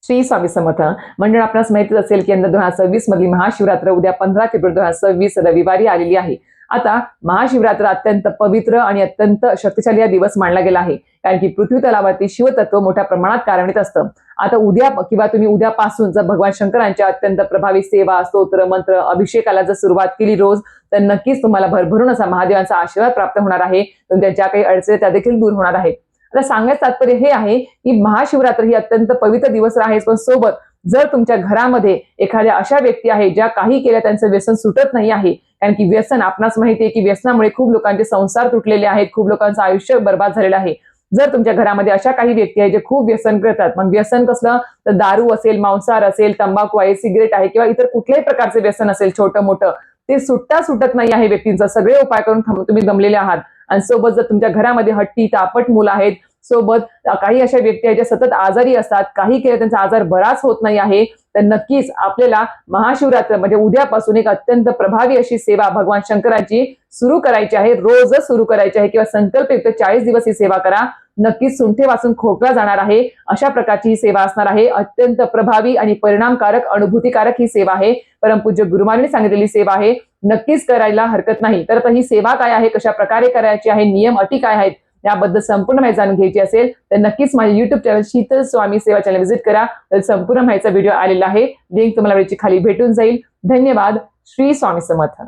श्री स्वामी समर्थ मंडळ. आपणास माहितीच असेल की यंदा 2026 मधली महाशिवरात्र उद्या 15 फेब्रुवारी 2026 रविवारी आलेली आहे. आता महाशिवरात्र अत्यंत पवित्र आणि अत्यंत शक्तिशाली हा दिवस मानला गेला आहे, कारण की पृथ्वी तलावरती शिवतत्व मोठ्या प्रमाणात कार्यान्वित असतं. आता उद्या किंवा तुम्ही उद्यापासून जर भगवान शंकरांच्या अत्यंत प्रभावी सेवा, स्तोत्र, मंत्र, अभिषेकाला जर सुरुवात केली रोज, तर नक्कीच तुम्हाला भरभरून असा महादेवांचा आशीर्वाद प्राप्त होणार आहे. तुमच्या ज्या काही अडचणी त्या देखील दूर होणार आहेत. आता सांगायचं तात्पर्य हे आहे की महाशिवरात्र ही अत्यंत पवित्र दिवस आहे, पण सोबत जर तुमच्या घरामध्ये एखाद्या अशा व्यक्ती आहे ज्या काही केल्या त्यांचं व्यसन सुटत नाही आहे, कारण की व्यसन आपणास माहिती आहे की व्यसनामुळे खूप लोकांचे संसार तुटलेले आहेत, खूप लोकांचं आयुष्य बर्बाद झालेलं आहे. जर तुमच्या घरामध्ये अशा काही व्यक्ती आहेत जे खूप व्यसन करतात, मग व्यसन कसलं तर दारू असेल, मांसाहार असेल, तंबाखू आहे, सिगरेट आहे किंवा इतर कुठल्याही प्रकारचे व्यसन असेल छोटं मोठं, ते सुटत नाही आहे व्यक्तींचा. सगळे उपाय करून तुम्ही दमलेले आहात. आणि सोबत जर तुमच्या घरामध्ये हट्टी तापट मुलं आहेत, सोबत काही अशा व्यक्ती आहेत ज्या सतत आजारी असतात, काही केलं त्यांचा आजार बराच होत नाही आहे, तर नक्कीच आपल्याला महाशिवरात्र म्हणजे उद्यापासून एक अत्यंत प्रभावी अशी सेवा भगवान शंकराची सुरू करायची आहे. रोजच सुरू करायची आहे किंवा संकल्पयुक्त 40 दिवस ही सेवा करा. नक्कीच सुंठेवाचून खोकला जाणार आहे, अशा प्रकारची ही सेवा असणार आहे. अत्यंत प्रभावी आणि परिणामकारक, अनुभूतीकारक ही सेवा आहे. परमपूज्य गुरुमांनी सांगितलेली सेवा आहे. नक्कीच करायला हरकत नाही. तर ही सेवा काय आहे, कशा प्रकारे करायची आहे, नियम अटी काय आहेत, याबद्दल संपूर्ण माहिती जाणून घ्यायची असेल तर नक्कीच माझ्या युट्यूब चॅनल शीतल स्वामी सेवा चॅनल व्हिजिट करा. तर संपूर्ण माहितीचा व्हिडिओ आलेला आहे, लिंक तुम्हाला खाली भेटून जाईल. धन्यवाद. श्री स्वामी समर्थ.